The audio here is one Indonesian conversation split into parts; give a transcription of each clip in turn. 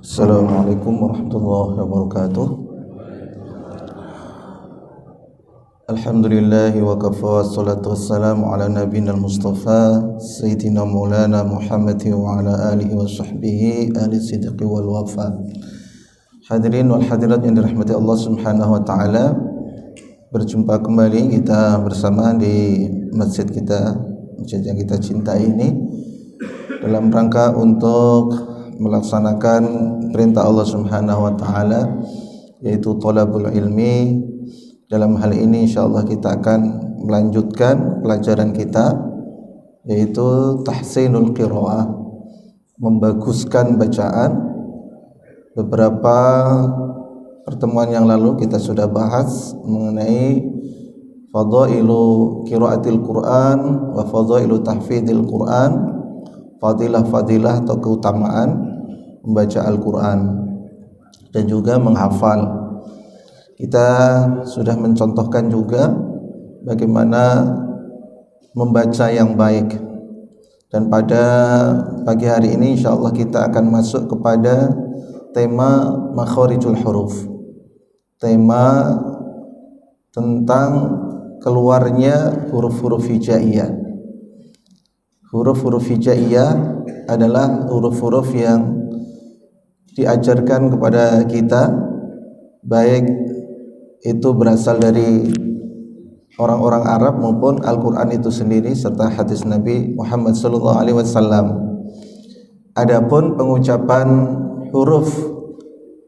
Assalamualaikum warahmatullahi wabarakatuh. Alhamdulillahi wa kafa, wassalatu wassalamu ala nabiyina al-mustafa Sayyidina maulana Muhammadin wa ala alihi wa sahbihi ahli sidqi wal wafa. Hadirin wal hadirat yang dirahmati Allah subhanahu wa ta'ala, berjumpa kembali kita bersama di masjid yang kita cintai ini dalam rangka untuk melaksanakan perintah Allah Subhanahu wa taala, yaitu thalabul ilmi. Dalam hal ini insyaallah kita akan melanjutkan pelajaran kita, yaitu tahsinul qiraah, membaguskan bacaan. Beberapa pertemuan yang lalu kita sudah bahas mengenai fadailu qiraatil Quran wa fadailu tahfidil Quran, fadilah-fadilah atau keutamaan membaca Al-Quran dan juga menghafal. Kita sudah mencontohkan juga bagaimana membaca yang baik. Dan pada pagi hari ini insyaallah kita akan masuk kepada tema makharijul huruf, tema tentang keluarnya huruf-huruf hijaiyah. Huruf-huruf hijaiyah adalah huruf-huruf yang diajarkan kepada kita, baik itu berasal dari orang-orang Arab maupun Al-Quran itu sendiri serta hadis Nabi Muhammad SAW. Adapun pengucapan huruf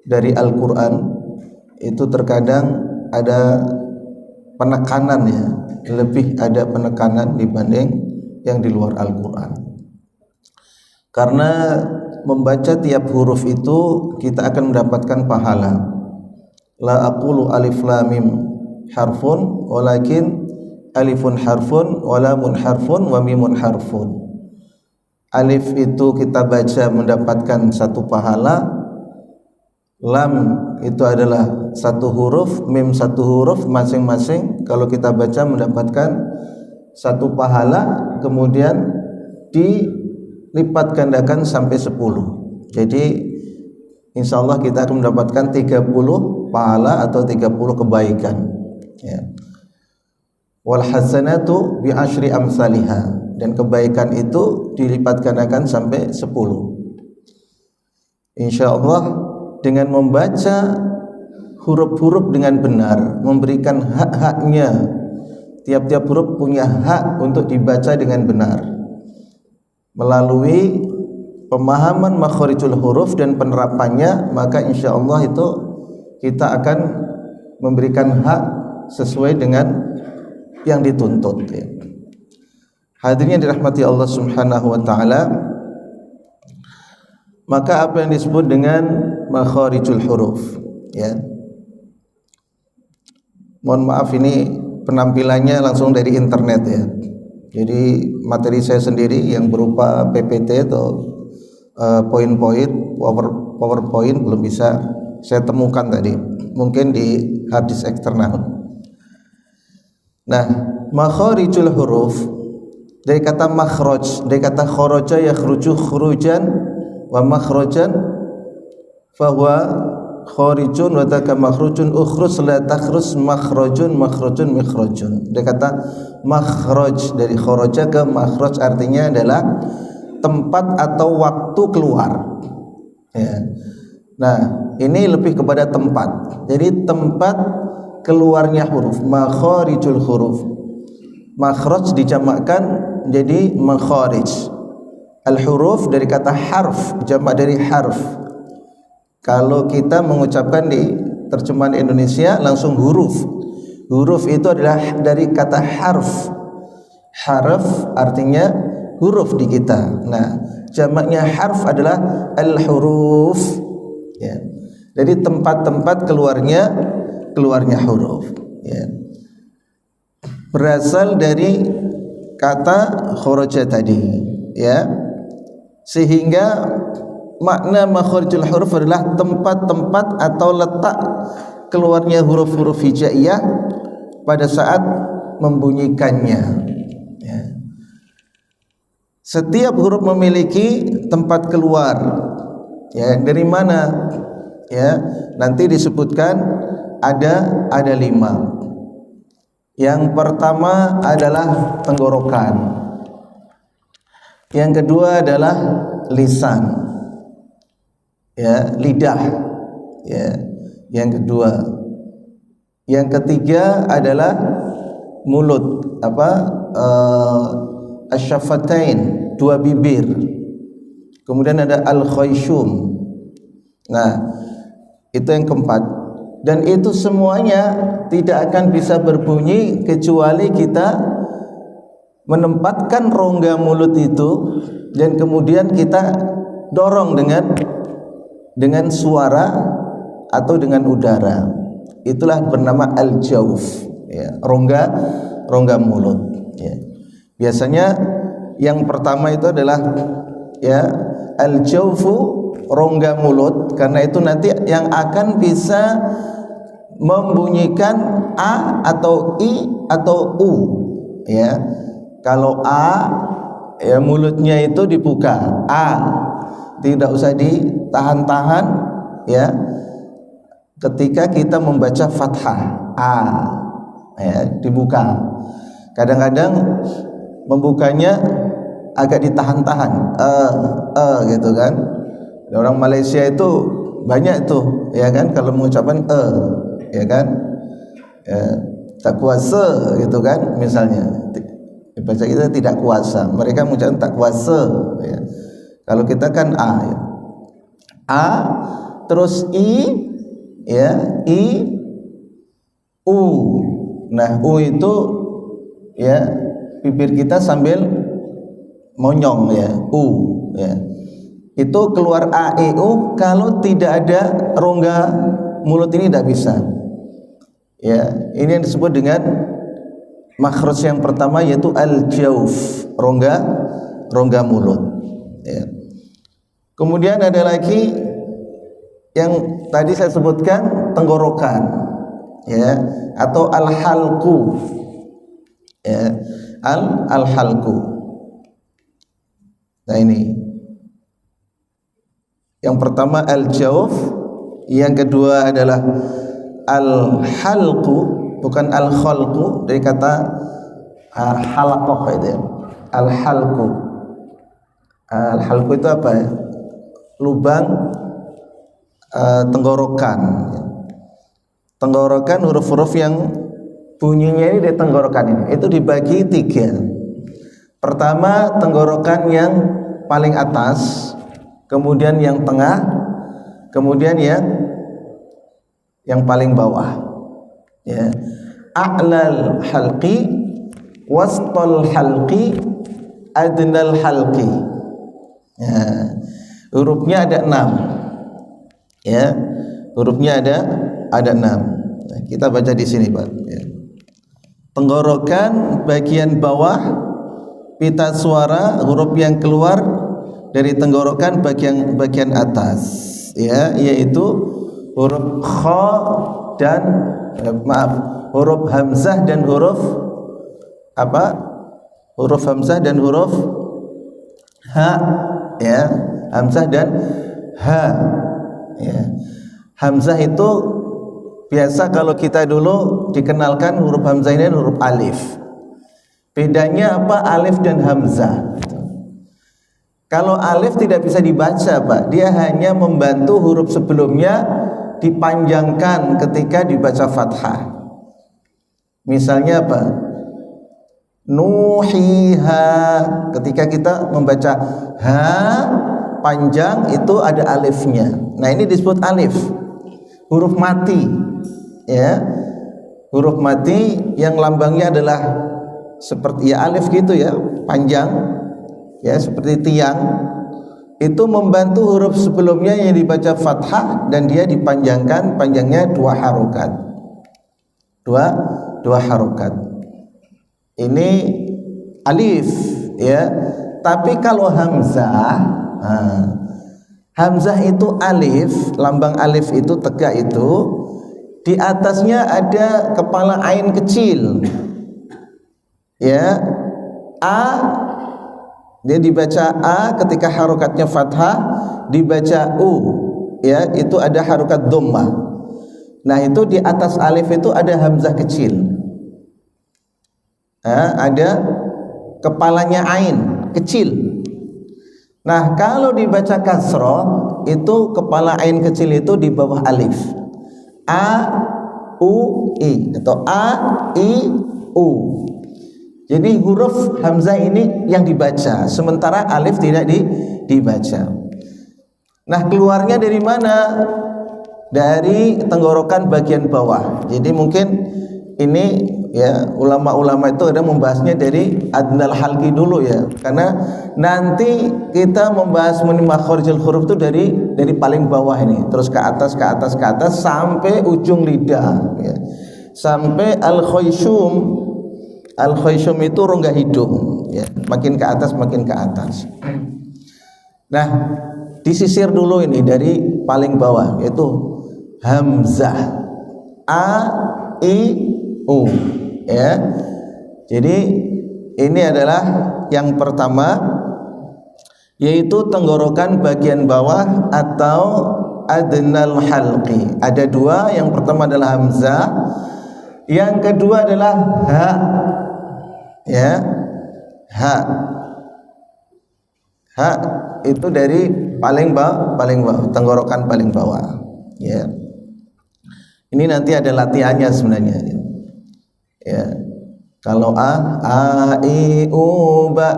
dari Al-Quran itu terkadang ada penekanan, ya, lebih ada penekanan dibanding yang di luar Al-Quran. Karena membaca tiap huruf itu kita akan mendapatkan pahala. La aqulu alif lam mim harfun walakin alifun harfun wa lamun harfun wa mimun harfun. Alif itu kita baca mendapatkan satu pahala, lam itu adalah satu huruf, mim satu huruf, masing-masing kalau kita baca mendapatkan satu pahala, kemudian dilipat gandakan sampai 10. Jadi insyaallah kita akan mendapatkan 30 pahala atau 30 kebaikan, ya. Wal hasanatu bi asyri amsalihha, dan kebaikan itu dilipat gandakan sampai 10. Insyaallah dengan membaca huruf-huruf dengan benar, memberikan hak-haknya. Tiap-tiap huruf punya hak untuk dibaca dengan benar. Melalui pemahaman makharijul huruf dan penerapannya, maka insyaallah itu kita akan memberikan hak sesuai dengan yang dituntut, ya. Hadirin yang dirahmati Allah Subhanahu wa taala, maka apa yang disebut dengan makharijul huruf, ya. Mohon maaf, ini penampilannya langsung dari internet, ya. Jadi materi saya sendiri yang berupa PPT atau poin-poin PowerPoint belum bisa saya temukan tadi, mungkin di hard disk eksternal. Nah, makharijul huruf dari kata makhraj, dari kata kharaja yakhruju khurujan wa makhrajan fahuwa kharijun wa taka makhrujun ukhrus la takhrus makhrajun makhrajun mikhrajun. Dia kata makhraj, dari kharaja ke makhraj artinya adalah tempat atau waktu keluar, ya. Nah, ini lebih kepada tempat. Jadi tempat keluarnya huruf, makharijul huruf. Makhraj dijamakkan jadi makharij. Al-huruf dari kata harf, jamak dari harf. Kalau kita mengucapkan di terjemahan Indonesia langsung huruf. Huruf itu adalah dari kata harf. Harf artinya huruf di kita. Nah, jamaknya harf adalah al-huruf, ya. Jadi tempat-tempat keluarnya huruf, ya. Berasal dari kata kharaja tadi, ya. Sehingga makna makharijul huruf adalah tempat-tempat atau letak keluarnya huruf-huruf hijaiyah pada saat membunyikannya, ya. Setiap huruf memiliki tempat keluar. Ya, dari mana? Ya, nanti disebutkan ada 5. Yang pertama adalah tenggorokan. Yang kedua adalah lisan. Ya, lidah. Ya, yang kedua. Yang ketiga adalah mulut, asyafatain, 2 bibir. Kemudian ada al-khayshum. Nah, itu yang keempat. Dan itu semuanya tidak akan bisa berbunyi kecuali kita menempatkan rongga mulut itu dan kemudian kita dorong dengan suara atau dengan udara. Itulah bernama al-jawf, ya, rongga mulut. Ya. Biasanya yang pertama itu adalah ya al-jawfu, rongga mulut, karena itu nanti yang akan bisa membunyikan a atau i atau u. Ya, kalau a, ya mulutnya itu dibuka, a, tidak usah ditahan-tahan. Ya, ketika kita membaca fathah, a, ya, dibuka. Kadang-kadang membukanya agak ditahan-tahan, gitu kan. Orang Malaysia itu banyak tuh, ya kan, kalau mengucapkan ya kan, ya, tak kuasa gitu kan, misalnya baca kita tidak kuasa, mereka mengucapkan tak kuasa. Ya. Kalau kita kan a, ya. A, terus i, ya, i, u. Nah, u itu ya bibir kita sambil monyong, ya, u, ya. Itu keluar a, e, u. Kalau tidak ada rongga mulut ini tidak bisa. Ya, ini yang disebut dengan makhraj yang pertama, yaitu al-jawf, rongga mulut. Ya. Kemudian ada lagi yang tadi saya sebutkan, tenggorokan, ya, atau al-halqu. Ya, al-halqu. Nah, ini yang pertama al-jawf, yang kedua adalah al-halqu, bukan al-khalqu, dari kata halaqah itu ya. Al-halqu. Al-halqu itu apa ya? Lubang tenggorokan. Tenggorokan, huruf-huruf yang bunyinya ini dari tenggorokan ini itu dibagi 3. Pertama, tenggorokan yang paling atas, kemudian yang tengah, kemudian yang paling bawah. Ya. A'lal halqi, wastal halqi, adnal halqi. Ya. Hurufnya ada 6. Ya. Hurufnya ada 6. Nah, kita baca di sini, Pak. Ya. Tenggorokan bagian bawah, pita suara, huruf yang keluar dari tenggorokan bagian atas, ya, yaitu huruf kha dan huruf hamzah dan huruf apa? Huruf hamzah dan huruf ha, ya, hamzah dan ha. Ya. Hamzah itu biasa kalau kita dulu dikenalkan huruf hamzah ini huruf alif. Bedanya apa alif dan hamzah? Kalau alif tidak bisa dibaca, Pak. Dia hanya membantu huruf sebelumnya dipanjangkan ketika dibaca fathah. Misalnya apa? Nuhiha. Ketika kita membaca ha panjang itu ada alifnya. Nah, ini disebut alif. Huruf mati. Ya. Huruf mati yang lambangnya adalah seperti ya alif gitu ya, panjang. Ya, seperti tiang. Itu membantu huruf sebelumnya yang dibaca fathah dan dia dipanjangkan, panjangnya 2 harokat. Dua harokat. Ini alif, ya. Tapi kalau hamzah, hamzah itu alif, lambang alif itu tegak itu, di atasnya ada kepala ain kecil. Ya. A Dia dibaca a ketika harokatnya fathah, dibaca u, ya itu ada harokat dhammah. Nah itu di atas alif itu ada hamzah kecil, ada kepalanya ain kecil. Nah kalau dibaca kasroh itu kepala ain kecil itu di bawah alif, a u i atau a i u. Jadi huruf hamzah ini yang dibaca, sementara alif tidak dibaca. Nah keluarnya dari mana? Dari tenggorokan bagian bawah. Jadi mungkin ini ya ulama-ulama itu ada membahasnya dari adnal halqi dulu ya, karena nanti kita membahas makharijul huruf itu dari paling bawah ini terus ke atas sampai ujung lidah ya. Sampai al khayshum itu rongga hidung ya, makin ke atas. Nah disisir dulu ini dari paling bawah, yaitu hamzah a i u ya. Jadi ini adalah yang pertama, yaitu tenggorokan bagian bawah atau adnal halqi. Ada dua, yang pertama adalah hamzah, yang kedua adalah ha ya. Ha itu dari paling bawah, tenggorokan paling bawah ya. Ini nanti ada latihannya sebenarnya ya. Kalau a i u ba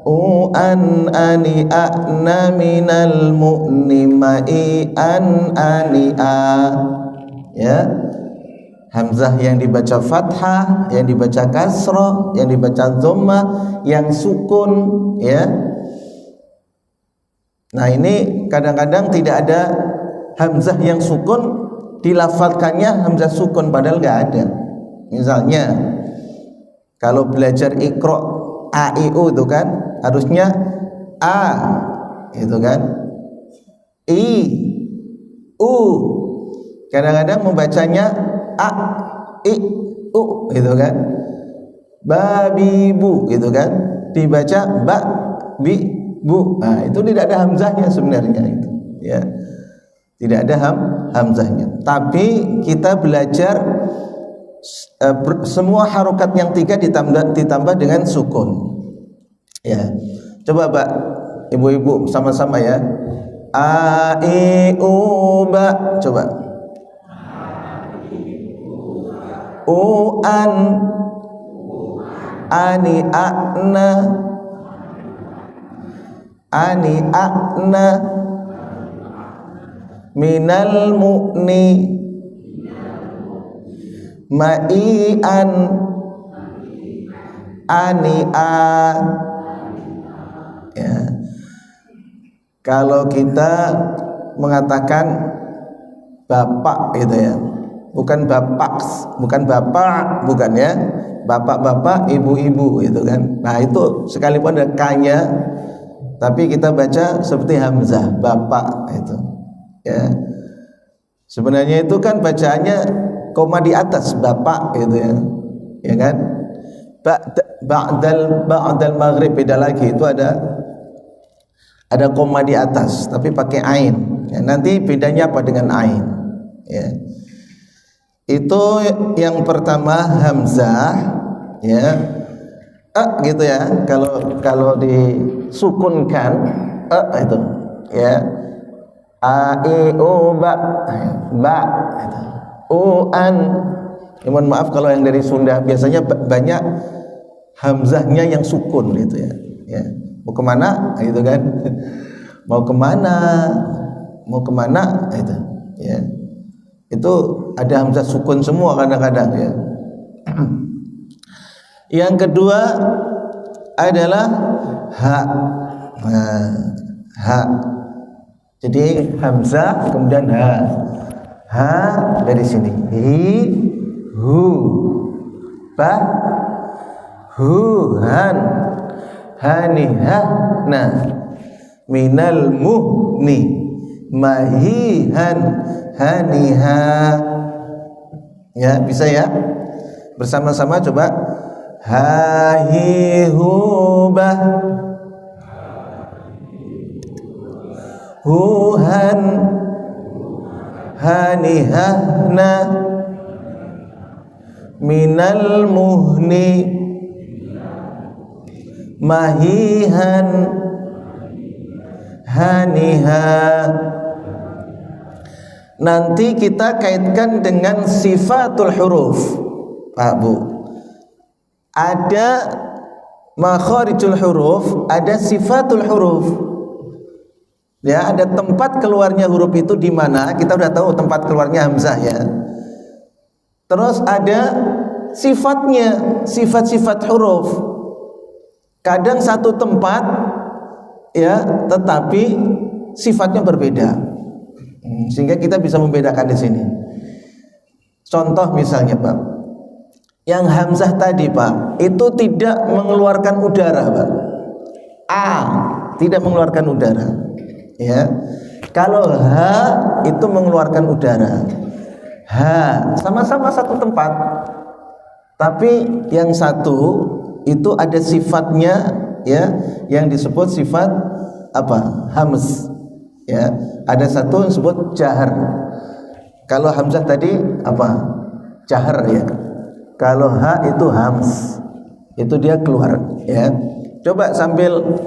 u an ani a na minal mu'ni ma i an ani a ya. Hamzah yang dibaca fathah, yang dibaca kasroh, yang dibaca dhammah, yang sukun ya. Nah ini kadang-kadang tidak ada hamzah yang sukun, dilafalkannya hamzah sukun padahal nggak ada. Misalnya kalau belajar iqra a i u itu kan harusnya a itu kan, i u. Kadang-kadang membacanya a i u gitu kan, babi bu gitu kan, dibaca ba bi bu. Nah itu tidak ada hamzahnya sebenarnya itu ya, tidak ada hamzahnya. Tapi kita belajar semua harokat yang tiga ditambah dengan sukun ya. Coba Pak ibu-ibu sama-sama ya, a i u ba, coba u an ani a na ani a na minal mu'ni ma'ian ani a ya. Kalau kita mengatakan bapak gitu ya, bukan bapak, bukan ya, bapak-bapak, ibu-ibu gitu kan. Nah itu sekalipun ada k-nya, tapi kita baca seperti hamzah, bapak itu ya. Sebenarnya itu kan bacaannya koma di atas, bapak gitu ya, ya kan. Ba'dal maghrib beda lagi, itu ada koma di atas tapi pakai ain ya. Nanti bedanya apa dengan ain ya. Itu yang pertama hamzah ya, gitu ya. Kalau disukunkan itu ya, a i u ba itu. U an ya, mohon maaf kalau yang dari Sunda biasanya banyak hamzahnya yang sukun gitu ya. Ya. Mau kemana gitu kan, mau kemana itu ya. Itu ada hamzah sukun semua kadang-kadang ya. Yang kedua adalah ha. Nah, ha. Jadi hamzah kemudian ha. Ha dari sini. Hi, hu, ba, hu, han, hani, ha, nah, minal muhni, mahihan, haniha. Ya, bisa ya? Bersama-sama coba. Ha, hi, hu, ba, huhan hanihahna minal muhni mahihan haniha. Nanti kita kaitkan dengan sifatul huruf, Pak Bu. Ada makharijul huruf, ada sifatul huruf. Ya, ada tempat keluarnya huruf itu di mana? Kita udah tahu tempat keluarnya hamzah ya. Terus ada sifatnya, sifat-sifat huruf. Kadang satu tempat ya, tetapi sifatnya berbeda. Sehingga kita bisa membedakan di sini. Contoh misalnya, Pak, yang hamzah tadi, Pak, itu tidak mengeluarkan udara, Pak. A tidak mengeluarkan udara. Ya. Kalau H itu mengeluarkan udara. H sama-sama satu tempat. Tapi yang satu itu ada sifatnya ya, yang disebut sifat apa? Hamz. Ya, ada satu yang disebut jahar. Kalau hamzah tadi apa? Jahar ya. Kalau ha itu hams. Itu dia keluar ya. Coba sambil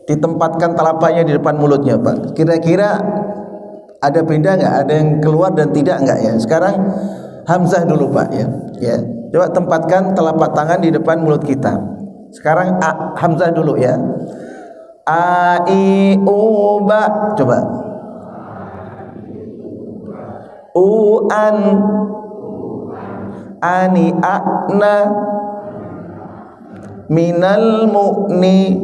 ditempatkan telapaknya di depan mulutnya, Pak. Kira-kira ada beda nggak? Ada yang keluar dan tidak nggak ya? Sekarang hamzah dulu, Pak ya. Ya. Coba tempatkan telapak tangan di depan mulut kita. Sekarang hamzah dulu ya. A I U ba. Coba. U an ani ana minal mu'ni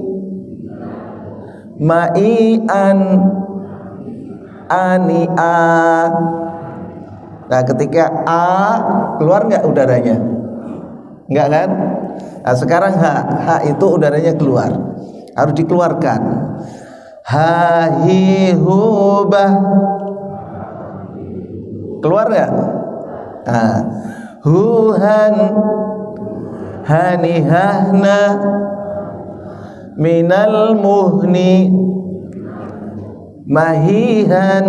ma'ian ani a. Nah, ketika a keluar nggak udaranya? Nggak kan? Nah, sekarang ha itu udaranya keluar. Harus dikeluarkan. Ha hi hu bah. Keluar nggak? Nah, huhan hanihahna minal muhni mahihan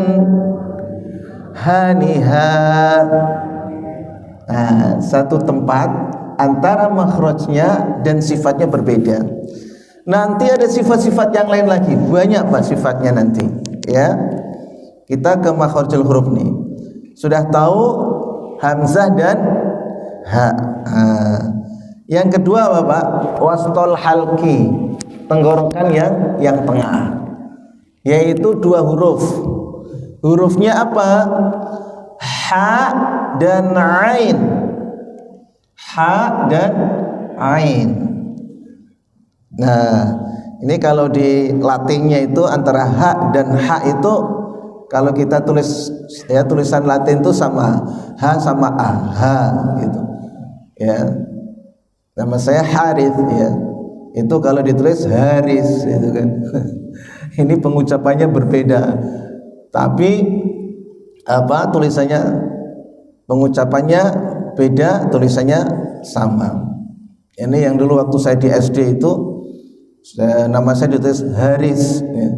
haniha. Nah, satu tempat antara makhrajnya dan sifatnya berbeda. Nanti ada sifat-sifat yang lain lagi, banyak Pak sifatnya nanti ya. Kita ke makharijul huruf nih. Sudah tahu hamzah dan ha. Yang kedua apa, Pak? Wasthul halqi, tenggorokan yang tengah, yaitu dua huruf. Hurufnya apa? Ha dan ain. Ha dan ain. Nah, ini kalau di Latinnya itu antara ha dan ha itu, kalau kita tulis ya, tulisan Latin itu sama ha sama a, ha gitu. Ya. Nama saya Harith ya. Itu kalau ditulis Haris gitu kan. Ini pengucapannya berbeda. Tapi apa tulisannya, pengucapannya beda, tulisannya sama. Ini yang dulu waktu saya di SD itu nama saya ditulis Haris ya.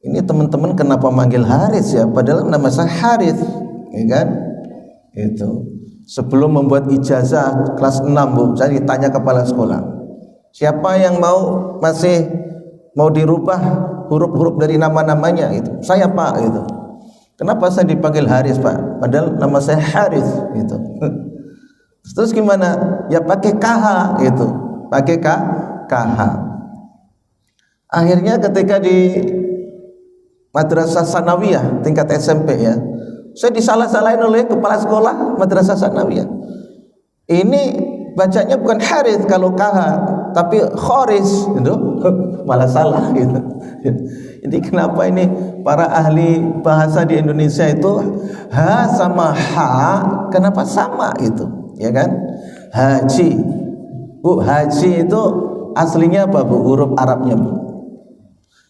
Ini teman-teman kenapa manggil Haris ya, padahal nama saya Harith ya kan. Itu sebelum membuat ijazah kelas 6 Bu, saya ditanya kepala sekolah, siapa yang masih mau dirubah huruf-huruf dari nama-namanya itu. Saya Pak gitu. Kenapa saya dipanggil Haris Pak, padahal nama saya Harith gitu. Terus gimana? Ya pakai KH gitu. Pakai KH. Akhirnya ketika di Madrasah Sanawiyah tingkat SMP ya, saya disalah-salahin oleh kepala sekolah Madrasah Sanawiyah. Ini bacanya bukan Harith kalau KH, tapi Khoris gitu. Malah salah gitu. Jadi kenapa ini para ahli bahasa di Indonesia itu ha sama ha kenapa sama itu, ya kan? Haji. Bu, haji itu aslinya apa Bu? Huruf Arabnya Bu.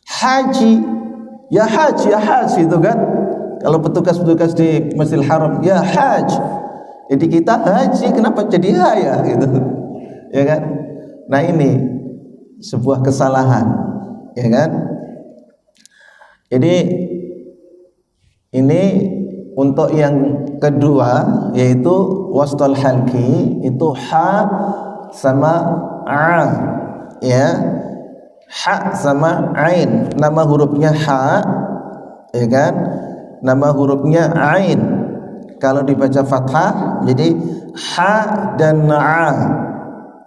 Haji. Ya haji, ya haji itu kan. Kalau petugas-petugas di Masjidil Haram, ya haji. Jadi kita haji, kenapa jadi ha ya gitu. Ya kan? Nah, ini sebuah kesalahan, ya kan? Jadi Ini untuk yang kedua yaitu wastul halqi, itu ha sama a, ya. Ha sama ain, nama hurufnya ha, ya kan? Nama hurufnya ain. Kalau dibaca fathah jadi ha dan a,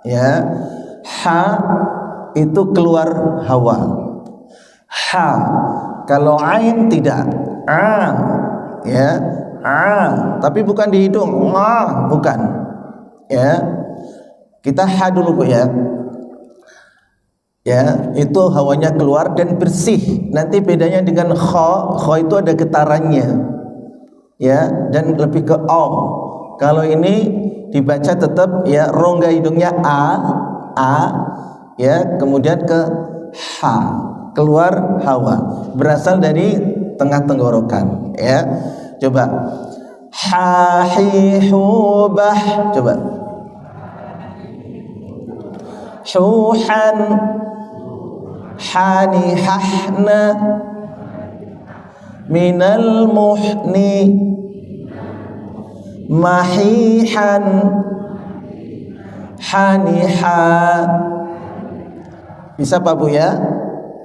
ya. Ha itu keluar hawa. Ha. Kalau ain tidak, a, ya, a. Tapi bukan di hidung, bukan, ya. Kita ha dulu Bu ya. Ya, itu hawanya keluar dan bersih. Nanti bedanya dengan kha, kha itu ada getarannya, ya, dan lebih ke o. Kalau ini dibaca tetap ya rongga hidungnya a, ya, kemudian ke ha, keluar hawa, berasal dari tengah tenggorokan, ya. Coba ha hi hu bah, coba huhan hani hahna minal muhni mahihan haniha. Bisa Pak Bu ya?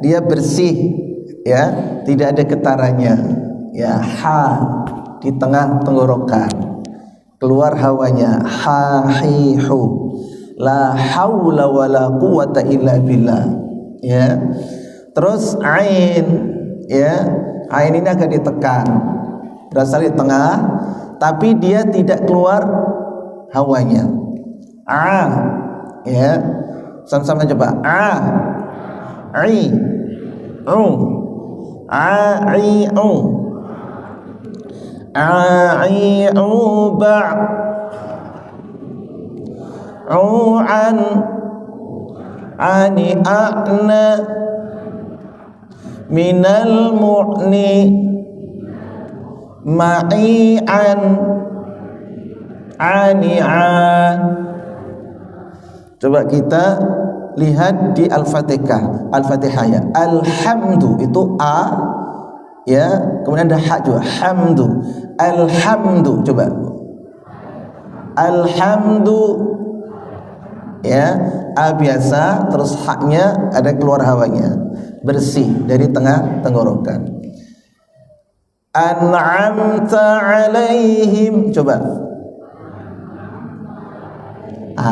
Dia bersih, ya, tidak ada getarannya, ya. Ha di tengah tenggorokan, keluar hawanya, ha hi hu, la haula wala quwata illa billah, ya. Terus ain, ya, ain ini agak ditekan, berasal di tengah, tapi dia tidak keluar hawanya. A, ya, sama-sama coba. A, i, u, a, i, u, a, i, u, ba, u, an, ani, a'na, minal mu'ni, ma'i'an, ani'a. Coba kita lihat di Al-Fatihah. Al-Fatihah ya. Alhamdu itu a, ya, kemudian ada ha juga. Hamdu. Alhamdu. Coba. Alhamdu, ya, a biasa, terus haknya ada keluar hawanya, bersih dari tengah tenggorokan. An'amta alaihim, coba.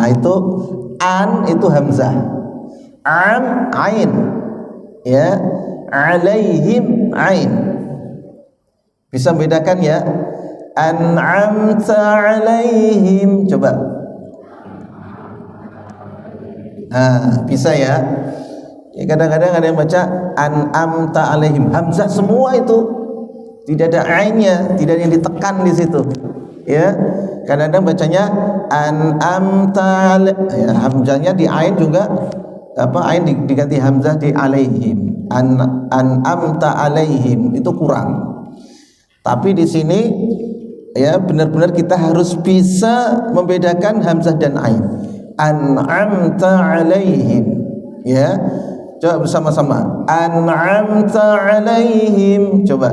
Itu an itu hamzah, am ain, ya, alaihim ain. Bisa bedakan ya? An'amta alaihim, coba. Bisa ya? Kadang-kadang ada yang baca an'amta alaihim, hamzah semua itu, tidak ada ainnya, tidak ada yang ditekan di situ, ya. Kadang-kadang bacanya an'amta, ya, hamzahnya di ain juga, ain diganti hamzah di alaihim. An'amta alaihim itu kurang. Tapi di sini ya benar-benar kita harus bisa membedakan hamzah dan ain. An'amta alaihim, ya. Coba bersama-sama. An'amta alaihim, coba.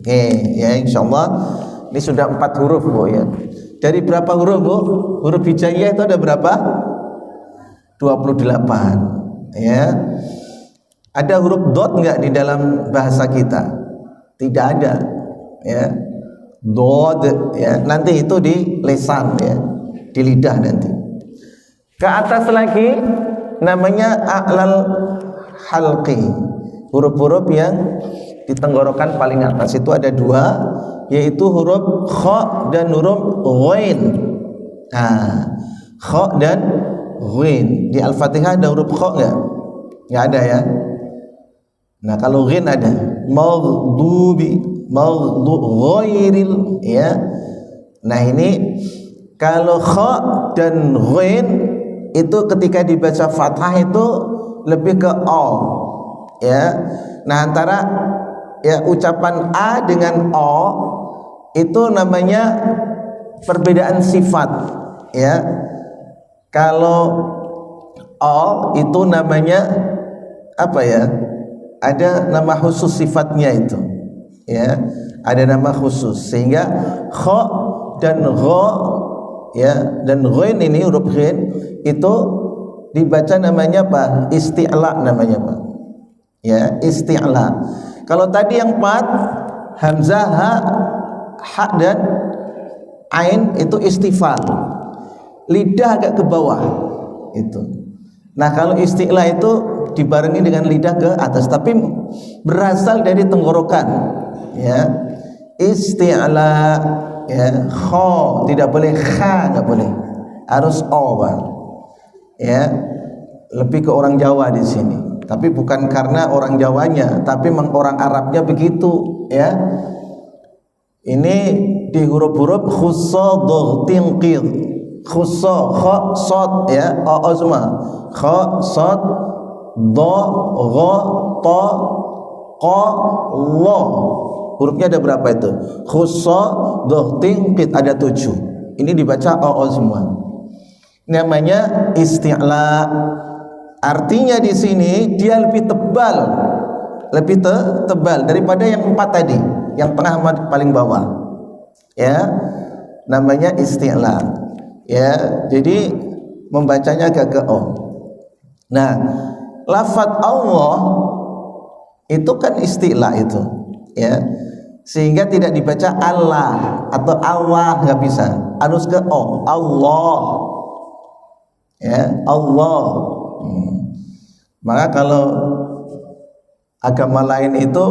Oke, ya, insyaallah ini sudah 4 huruf Bu ya. Dari berapa huruf Bu? Huruf hijaiyah itu ada berapa? 28, ya. Ada huruf dot enggak di dalam bahasa kita? Tidak ada, ya. Dot, ya. Nanti itu di lisan, ya, di lidah nanti. Ke atas lagi namanya a'lal halqi. Huruf-huruf yang di tenggorokan paling atas itu ada 2, yaitu huruf kha dan huruf ghain. Kha dan ghain. Di Al-Fatihah ada huruf kha enggak? Enggak ada ya. Nah, kalau ghain ada. Maghdubi, ghairil, ya. Nah, ini kalau kha dan ghain itu ketika dibaca fathah itu lebih ke o, ya. Nah, antara ya ucapan a dengan o itu namanya perbedaan sifat, ya. Kalau o itu namanya apa ya? ada nama khusus sifatnya itu, ya, ada nama khusus, sehingga kha dan gha, ya, dan ghain ini huruf ghain itu dibaca namanya apa? Isti'la namanya, Pak. Ya, isti'la. Kalau tadi yang 4 hamzah, ha dan ain itu istifal. Lidah agak ke bawah itu. Nah, kalau isti'la itu dibarengi dengan lidah ke atas, tapi berasal dari tenggorokan, ya. Isti'la, ya, kha, tidak boleh kha, enggak boleh. Harus o, Pak. Ya. Lebih ke orang Jawa di sini. Tapi bukan karena orang Jawanya, tapi memang orang Arabnya begitu, ya. Ini di huruf-huruf khussa dhtinqid. Khussa, kha, sad, ya, o semua. Kha, sad, dha, gha, ta, qa, la. Hurufnya ada berapa itu? Khussa, dhtinqid, ada 7. Ini dibaca o semua. Namanya isti'la. Artinya di sini dia lebih tebal, lebih tebal daripada yang 4 tadi, yang tengah paling bawah. Ya, namanya isti'la. Ya, jadi membacanya agak ke o. Nah, lafaz Allah itu kan isti'la itu, ya. Sehingga tidak dibaca Allah atau Allah, nggak bisa. Harus ke o, Allah. Ya, Allah. Maka kalau agama lain itu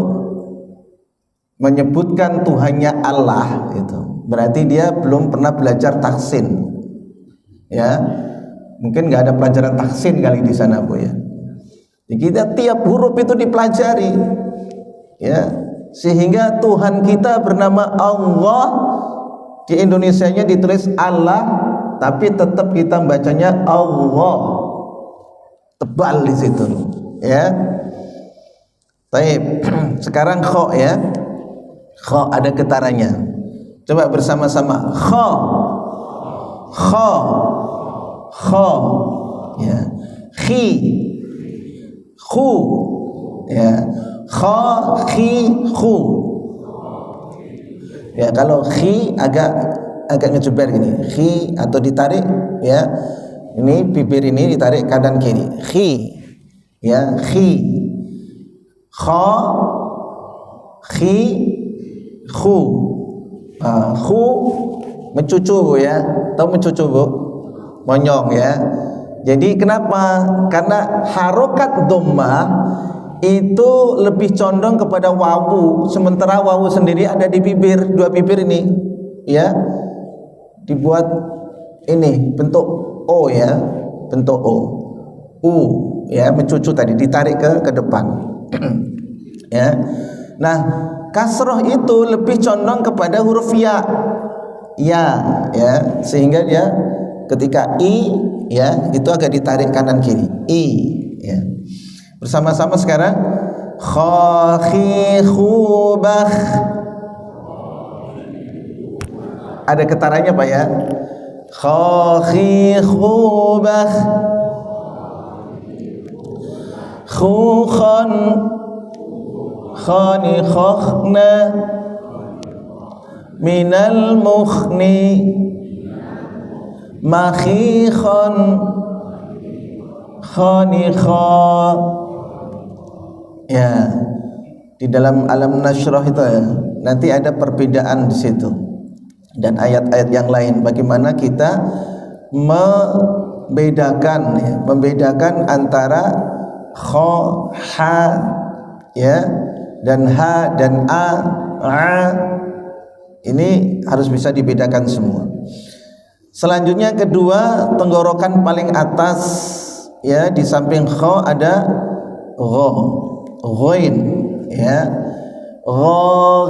menyebutkan Tuhannya Allah itu, berarti dia belum pernah belajar tahsin. Ya, mungkin nggak ada pelajaran tahsin kali di sana, Bu, ya. Jadi kita tiap huruf itu dipelajari, ya, sehingga Tuhan kita bernama Allah. Di Indonesianya ditulis Allah, tapi tetap kita bacanya Allah. Tebal di situ, ya. Baik, sekarang kha, ya. Kha ada getarannya. Coba bersama-sama. Kha, kha, kha, ya. Khi, khu, ya. Kha, khi, khu. Ya, kalau khi agak ngejeber gini, khi atau ditarik, ya. Ini bibir ini ditarik kanan kiri. Khi, ya, khi. Kha, khi, khu. Khu mencucu, Bu, ya. Tahu mencucu, Bu? Monyong, ya. Jadi kenapa? Karena harokat dhammah itu lebih condong kepada wawu, sementara wawu sendiri ada di bibir, 2 bibir ini, ya. Dibuat ini bentuk O, ya. Bentuk O. U, ya, mencucu tadi ditarik ke depan. Ya. Nah, kasroh itu lebih condong kepada huruf ya. Ya, ya, sehingga dia ketika i, ya, itu agak ditarik kanan kiri. I, ya. Bersama-sama sekarang. Kha, khi, khu, bakh. Ada getarannya, Pak, ya. Kha, khi, khu, bakh. Khu, khan, khani, khakhna. Minal mukhni. Makhikhan, khanikha. Ya, di dalam alam nasyrah itu, ya, nanti ada perbedaan di situ dan ayat-ayat yang lain. Bagaimana kita membedakan antara kha, ha, ya, dan ha dan a. Ini harus bisa dibedakan semua. Selanjutnya kedua, tenggorokan paling atas, ya, di samping kha ada gha, ghain, ya.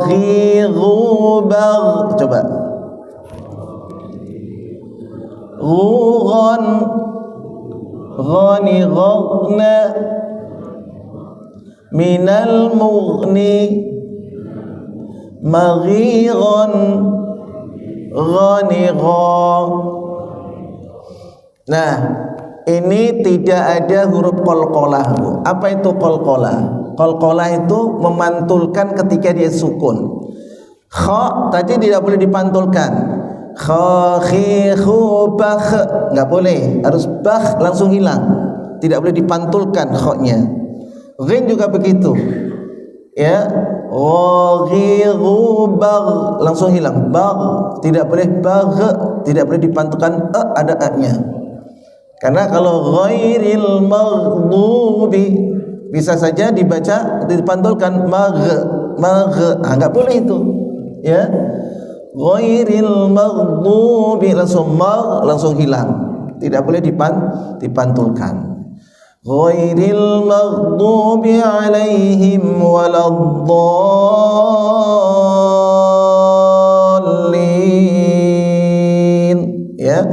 Ghi, ghubag. Coba. Ghugan, ghani, ghagna. Minal mughni. Maghiran, ghanigha. Nah, ini tidak ada huruf qalqalah, Bu. Apa itu qalqalah? Qalqalah itu memantulkan ketika dia sukun. Kha tadi tidak boleh dipantulkan. Kha khi khu bakh enggak boleh, harus bakh langsung hilang. Tidak boleh dipantulkan kha-nya. Ghin juga begitu. Ya, ghiru bagh langsung hilang. Bagh tidak boleh, bagh tidak boleh dipantulkan ada a-nya. Karena kalau ghairil maghdubi bisa saja dibaca dipantulkan enggak boleh itu. Ya, ghairil maghdubi langsung hilang, tidak boleh dipantulkan. Ghairil maghdubi alaihim waladdallin. Ya,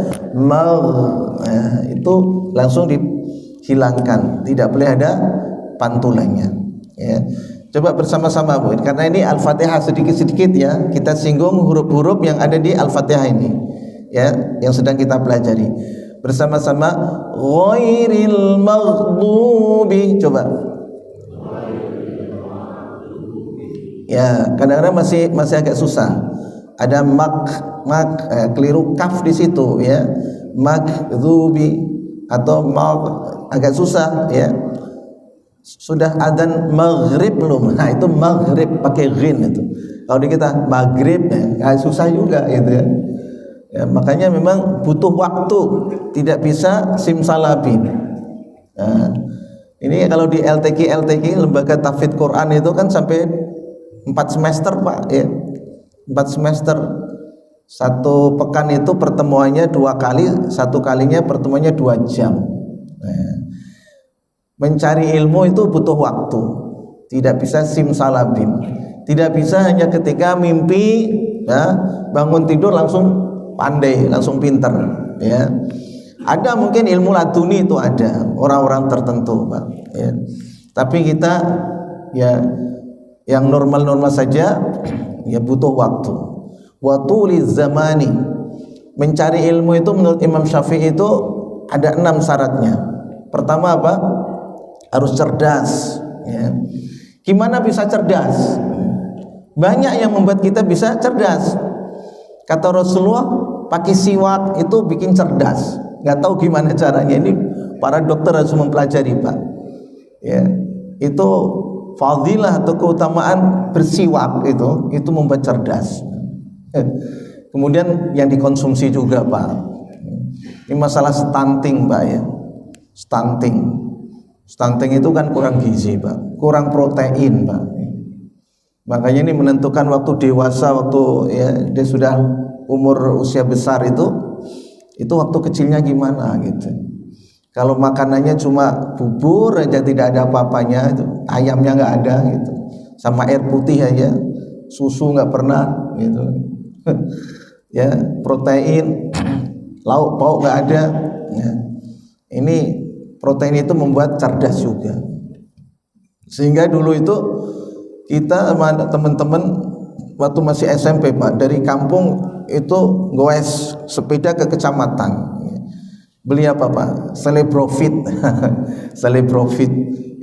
itu langsung dihilangkan, tidak boleh ada pantulannya. Ya. Coba bersama-sama Bu, karena ini Al-Fatihah sedikit-sedikit ya, kita singgung huruf-huruf yang ada di Al-Fatihah ini ya, yang sedang kita pelajari bersama-sama. Ghairil maghdubi, coba ya, kadang-kadang masih agak susah, ada keliru kaf di situ ya, maghdubi atau agak susah ya. Sudah adzan maghrib belum? Nah itu maghrib pakai ghin itu. Kalau di kita maghrib ya susah juga gitu ya. Ya makanya memang butuh waktu, tidak bisa simsalabim. Nah, ini kalau di LTQ Lembaga Tahfidz Quran itu kan sampai 4 semester Pak ya. 4 semester. Satu pekan itu pertemuannya 2 kali, satu kalinya pertemuannya 2 jam. Nah, mencari ilmu itu butuh waktu, tidak bisa simsalabim, tidak bisa hanya ketika mimpi ya, bangun tidur langsung pandai, langsung pinter ya. Ada mungkin ilmu laduni itu ada orang-orang tertentu Pak ya. Tapi kita ya yang normal-normal saja ya butuh waktu. Wa tuliz zamani, mencari ilmu itu menurut Imam Syafi'i itu ada 6 syaratnya. Pertama apa? Harus cerdas ya. Gimana bisa cerdas? Banyak yang membuat kita bisa cerdas. Kata Rasulullah, pakai siwak itu bikin cerdas. Gak tahu gimana caranya. Ini para dokter harus mempelajari Pak ya. Itu fadilah atau keutamaan bersiwak itu membuat cerdas. Kemudian yang dikonsumsi juga Pak, ini masalah stunting Pak ya. Stunting itu kan kurang gizi Pak, kurang protein Pak. Makanya ini menentukan waktu dewasa, waktu ya dia sudah umur usia besar itu waktu kecilnya gimana gitu. Kalau makanannya cuma bubur aja tidak ada apa-apanya, itu ayamnya nggak ada gitu, sama air putih aja, susu nggak pernah gitu. Ya protein, lauk pauk nggak ada. Ya. Ini protein itu membuat cerdas juga. Sehingga dulu itu kita sama teman-teman waktu masih SMP Pak, dari kampung itu goes sepeda ke kecamatan. Beli apa Pak? Celebrofit. Celebrofit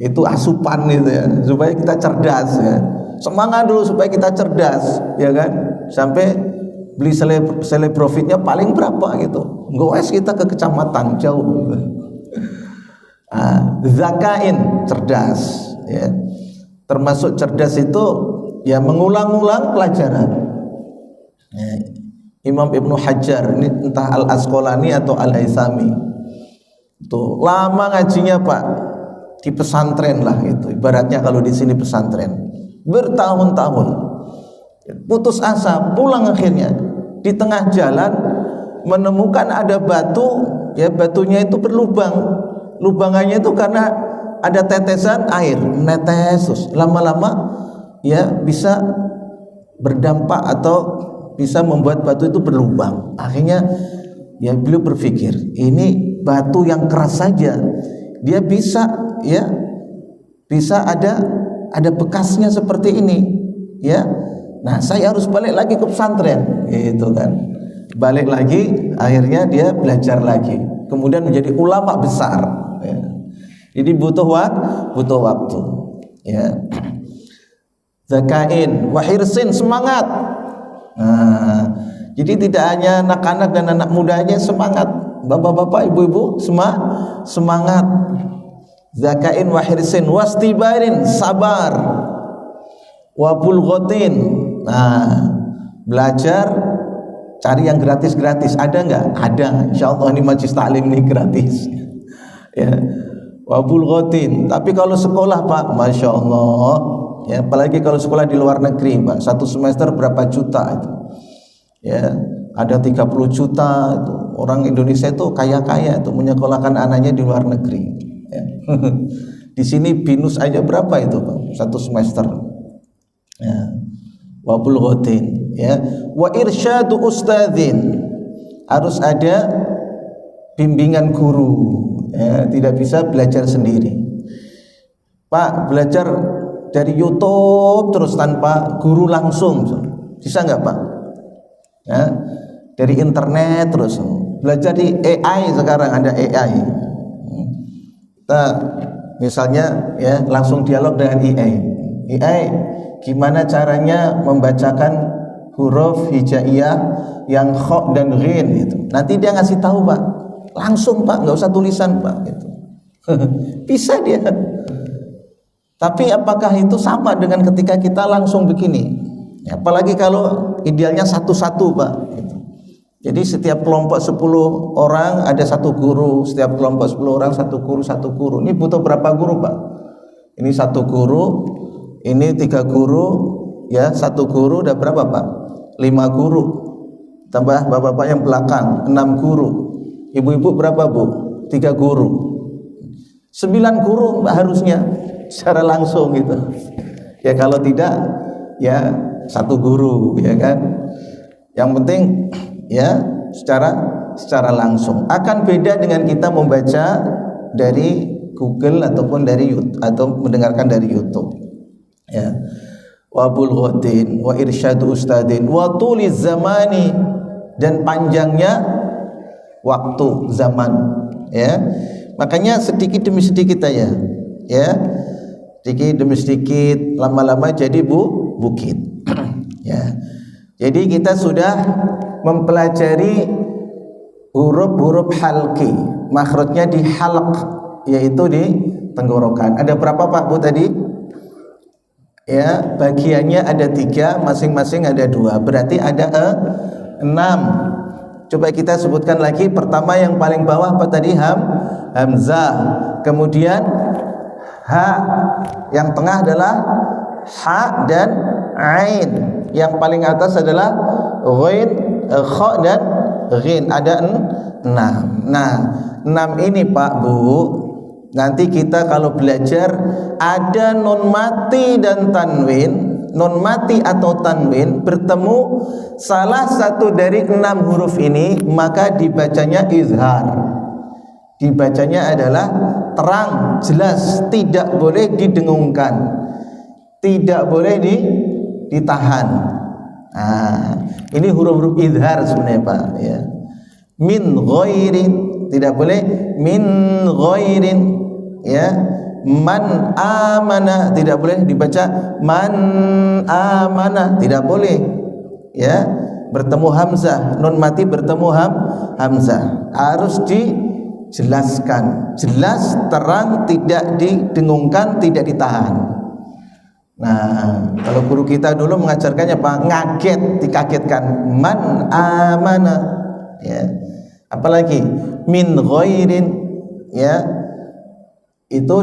itu asupan gitu ya, supaya kita cerdas ya. Semangat dulu supaya kita cerdas ya kan. Sampai beli Celebrofitnya paling berapa gitu. Goes kita ke kecamatan jauh gitu. Zakain, cerdas ya. Termasuk cerdas itu ya mengulang-ulang pelajaran ya. Imam Ibnu Hajar ini entah Al-Asqalani atau Al-Haythami itu lama ngajinya Pak, di pesantren lah itu ibaratnya, kalau di sini pesantren bertahun-tahun, putus asa, pulang akhirnya di tengah jalan menemukan ada batu ya, batunya itu berlubang. Lubangannya itu karena ada tetesan air menetes, lama-lama ya bisa berdampak atau bisa membuat batu itu berlubang. Akhirnya ya beliau berpikir, ini batu yang keras saja dia bisa ya, bisa ada bekasnya seperti ini ya. Nah saya harus balik lagi ke pesantren gitu kan. Balik lagi, akhirnya dia belajar lagi, kemudian menjadi ulama besar ya. Jadi butuh waktu Ya. Zakain wa hirsin, semangat. Nah, jadi tidak hanya anak-anak dan anak muda aja semangat, bapak-bapak, ibu-ibu semangat. Zakain wa hirsin wastibarin, sabar. Wa bulghatin. Nah, belajar cari yang gratis-gratis, ada enggak? Ada. Insyaallah ini majlis taklim ini gratis. Ya. Wa bulghatin. Tapi kalau sekolah, Pak, Masya Allah, ya, apalagi kalau sekolah di luar negeri, Pak, satu semester berapa juta itu. Ya, ada 30 juta itu. Orang Indonesia itu kaya-kaya itu menyekolahkan anaknya di luar negeri. Ya. Di sini binus aja berapa itu, Pak, satu semester. Ya. Wa bulghatin, ya. Wa irsyadu ustadzin, harus ada bimbingan guru. Ya, tidak bisa belajar sendiri. Pak, belajar dari YouTube terus tanpa guru langsung, bisa nggak, Pak? Ya, dari internet terus belajar di AI, sekarang ada AI. Kita misalnya ya langsung dialog dengan AI, gimana caranya membacakan huruf hijaiyah yang kha dan ghin itu. Nanti dia ngasih tahu, Pak, langsung, Pak, nggak usah tulisan, Pak, gitu. Bisa dia. Tapi apakah itu sama dengan ketika kita langsung begini? Ya, apalagi kalau idealnya satu-satu, Pak, gitu. Jadi setiap kelompok 10 orang ada satu guru, setiap kelompok 10 orang satu guru. Ini butuh berapa guru, Pak? Ini satu guru, ini 3 guru, ya, satu guru udah berapa, Pak? 5 guru. Tambah bapak-bapak yang belakang 6 guru. Ibu-ibu berapa, Bu? 3 guru. 9 guru, Mbak, harusnya secara langsung gitu. Ya kalau tidak ya satu guru, ya kan. Yang penting ya secara langsung. Akan beda dengan kita membaca dari Google ataupun dari YouTube, atau mendengarkan dari YouTube. Ya. Wa bulghatin wa irsyadu ustadin wa tuliz zamani, dan panjangnya waktu zaman, ya. Makanya sedikit demi sedikit aja, ya. Sedikit demi sedikit, lama-lama jadi bukit. Ya. Jadi kita sudah mempelajari huruf-huruf halqi, makhrajnya di halq, yaitu di tenggorokan. Ada berapa, Pak, Bu, tadi? Ya, bagiannya ada 3, masing-masing ada 2. Berarti ada 6. Coba kita sebutkan lagi. Pertama yang paling bawah apa tadi? Hamzah. Kemudian ha. Yang tengah adalah ha dan ain. Yang paling atas adalah ghain, kha dan ghin. Ada 6. Nah, 6 ini, Pak, Bu, nanti kita kalau belajar ada nun mati dan tanwin. Nun mati atau tanwin bertemu salah satu dari 6 huruf ini, maka dibacanya izhar. Dibacanya adalah terang, jelas, tidak boleh didengungkan, tidak boleh ditahan. Nah, ini huruf-huruf izhar sebenarnya, Pak, ya. Min ghairin, tidak boleh min ghairin, ya. Man amana, tidak boleh dibaca man amana, tidak boleh, ya. Bertemu hamzah, nun mati bertemu hamzah, harus dijelaskan, jelas, terang, tidak didengungkan, tidak ditahan. Nah, kalau guru kita dulu mengajarkannya, Pak, ngaget, dikagetkan, man amana, ya. Apalagi min ghairin, ya, itu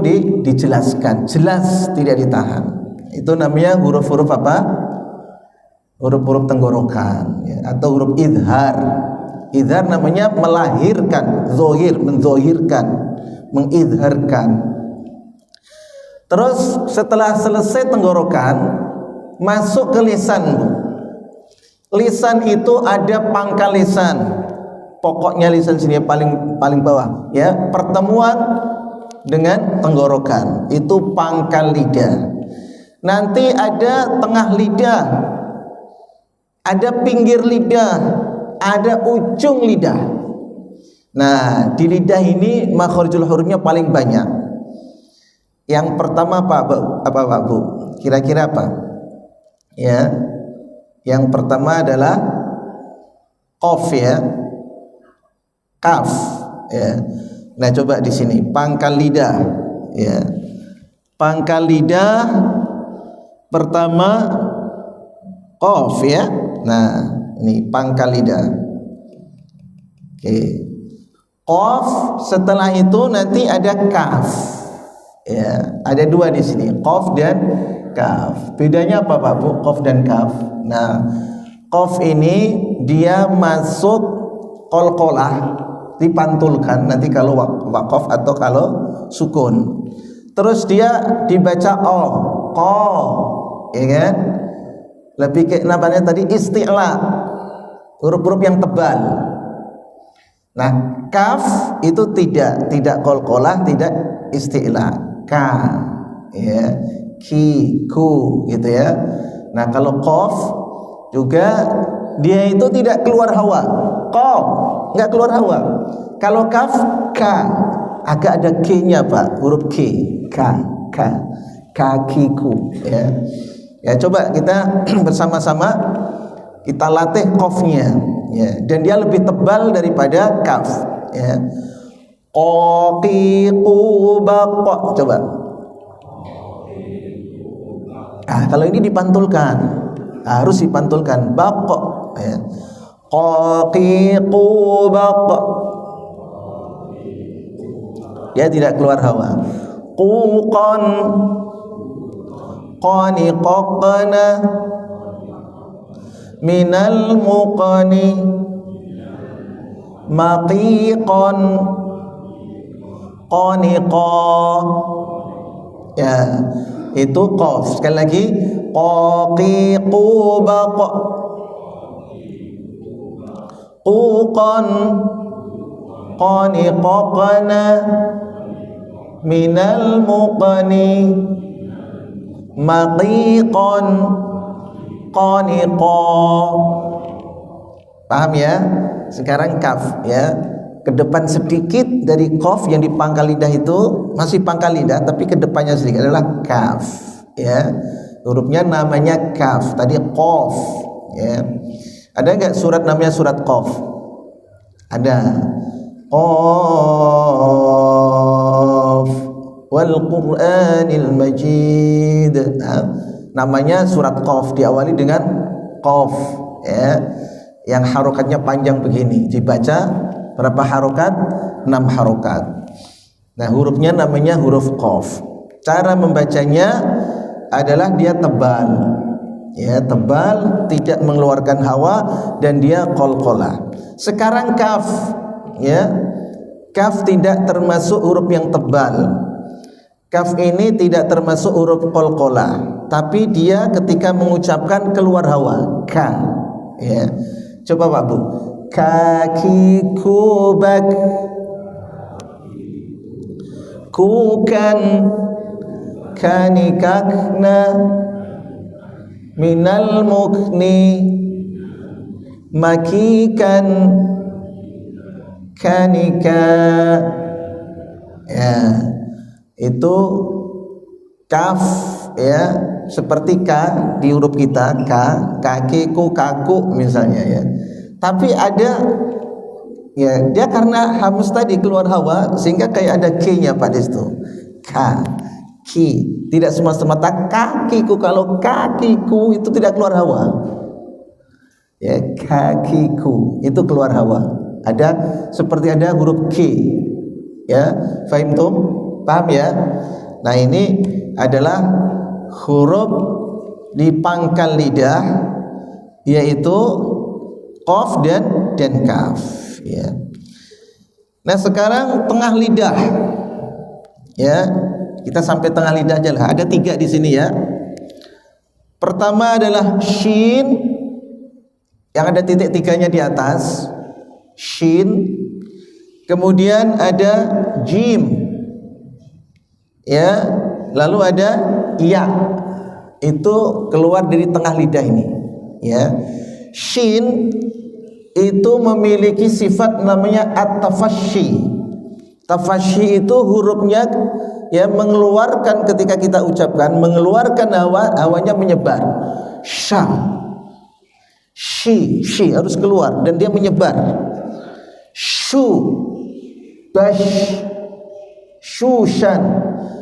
dijelaskan, jelas, tidak ditahan. Itu namanya huruf-huruf apa? Huruf-huruf tenggorokan, ya, atau huruf izhar. Izhar namanya melahirkan, zohir, menzohirkan, mengizharkan. Terus setelah selesai tenggorokan, masuk ke lisan, Bu. Lisan itu ada pangkal lisan. Pokoknya lisan sini paling bawah, ya. Pertemuan dengan tenggorokan itu pangkal lidah. Nanti ada tengah lidah, ada pinggir lidah, ada ujung lidah. Nah, di lidah ini makharijul hurufnya paling banyak. Yang pertama apa Pak Bu? Kira-kira apa? Ya. Yang pertama adalah qaf ya. Kaf ya. Nah, coba di sini pangkal lidah ya. Pangkal lidah pertama qaf ya. Nah, ini pangkal lidah. Oke. Qaf, setelah itu nanti ada kaf. Ya, ada dua di sini, qaf dan kaf. Bedanya apa Pak Bu? Qaf dan kaf. Nah, qaf ini dia masuk qalqalah, dipantulkan nanti kalau waqaf atau kalau sukun. Terus dia dibaca qa, ya kan? Lebih kayak namanya tadi isti'la, huruf-huruf yang tebal. Nah, kaf itu tidak qalqalah, tidak isti'la. Ka ya, ki, ku gitu ya. Nah, kalau qaf juga dia itu tidak keluar hawa. Qaf enggak keluar hawa. Kalau kaf, ka, agak ada k-nya Pak, huruf k. Ka, kakiku ya. Ya, coba kita bersama-sama kita latih qafnya ya, dan dia lebih tebal daripada kaf ya. Qaqiqu baqa, coba. Kalau ini dipantulkan, harus dipantulkan baqa ya. Qaqiqu baqa, dia tidak keluar hawa. Quqan qaniqaqna minal muqani maqiqan qaniqa ya, itu qaf. Sekali lagi, qaqiqu baqa, quqan qaniqaqna minal muqani maqiqan qaniqa. Paham ya? Sekarang kaf ya, ke depan sedikit dari qaf yang di pangkal lidah itu, masih pangkal lidah tapi ke depannya sedikit adalah kaf ya. Hurufnya namanya kaf, tadi qaf ya. Ada enggak surat namanya surat qaf? Ada. Qaf wal Qur'anil Majid. Namanya surat qaf, diawali dengan qaf ya. Yang harokatnya panjang begini, dibaca berapa harokat? 6 harokat. Nah, hurufnya namanya huruf qaf. Cara membacanya adalah dia tebal ya, tebal, tidak mengeluarkan hawa, dan dia qalqalah. Sekarang kaf ya, kaf tidak termasuk huruf yang tebal. Kaf ini tidak termasuk huruf qalqalah, tapi dia ketika mengucapkan keluar hawa, ka ya. Coba Pak Bu, kakiku bak, kukan kanikakna minal mukni makikan kanika ya. Itu kaf ya, seperti ka di huruf kita, ka, kakiku, kaku misalnya ya. Tapi ada ya, dia karena hamus tadi keluar hawa sehingga kayak ada k-nya pada situ. Ka, ki, tidak semata-mata kakiku. Kalau kakiku itu tidak keluar hawa. Ya, kakiku itu keluar hawa. Ada seperti ada huruf k. Ya, fahimtum? Paham ya? Nah, ini adalah huruf di pangkal lidah, yaitu qaf dan kaf ya. Nah, sekarang tengah lidah ya, kita sampai tengah lidah aja lah. Ada 3 di sini ya. Pertama adalah shin, yang ada titik 3-nya di atas, shin. Kemudian ada jim ya, lalu ada ya, itu keluar dari tengah lidah ini ya. Shin itu memiliki sifat namanya at-tafasyi. Tafasyi itu hurufnya ya mengeluarkan ketika kita ucapkan, mengeluarkan hawanya menyebar. Sha, shi harus keluar dan dia menyebar. Shu, bash, shushan,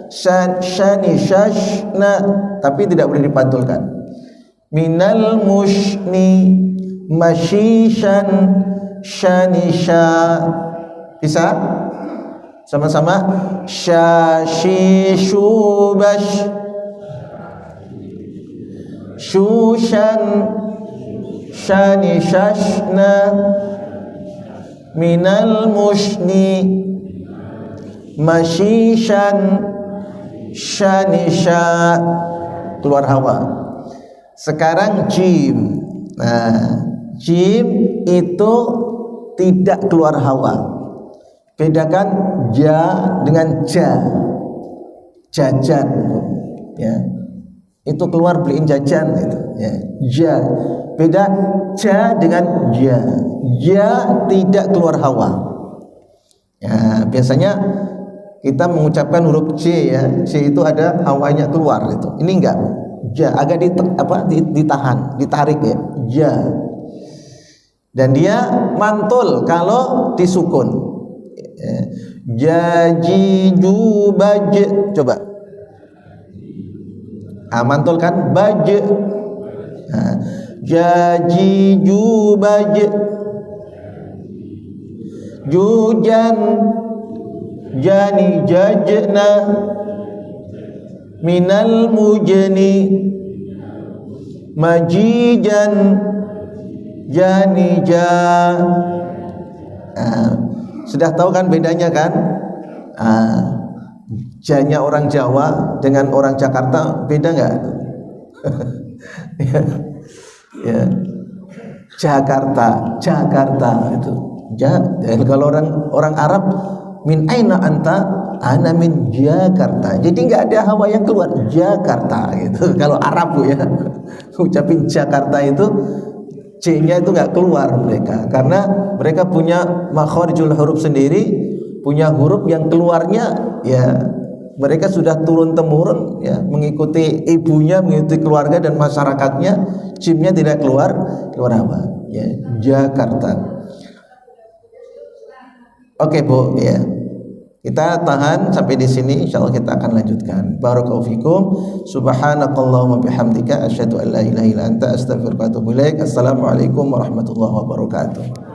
shani, shashna, tapi tidak boleh dipantulkan. Minal mushni, mashishan, shanisha. Bisa? Sama-sama. Shashishu, bash, shushan, shani, shashna, minal mushni, mashishan, shanisha. Keluar hawa. Sekarang jim. Nah, jim itu tidak keluar hawa. Bedakan ja dengan ja. Jajan, ya. Itu keluar beliin jajan itu, ya. Ja. Beda ja dengan ja. Ja tidak keluar hawa. Ya, biasanya kita mengucapkan huruf C, ya. C itu ada hawanya keluar itu. Ini enggak. Ja agak ditahan, ditarik, ya. Ja. Dan dia mantul kalau disukun. Jaji jubaj, coba mantul kan, baj. Jaji jubaj, jujan, jani jajna, minal mujani, majijan, jani ja. Sudah tahu kan bedanya kan? Janya orang Jawa dengan orang Jakarta beda nggak? Ya. Jakarta itu. Dan kalau orang Arab, min aina anta, ana min Jakarta. Jadi nggak ada hawa yang keluar, Jakarta gitu. Kalau Arab, Bu, ya, ucapin Jakarta itu C-nya itu nggak keluar mereka, karena mereka punya makharijul huruf sendiri, punya huruf yang keluarnya, ya mereka sudah turun temurun, ya, mengikuti ibunya, mengikuti keluarga dan masyarakatnya. Jimnya tidak keluar apa, ya, Jakarta. Oke, Bu, ya. Kita tahan sampai di sini, insyaallah kita akan lanjutkan. Barakallahu fikum. Subhanakallahumma bihamdika asyhadu an la ilaha illa anta astaghfiruka wa atubu ilaik. Assalamualaikum warahmatullahi wabarakatuh.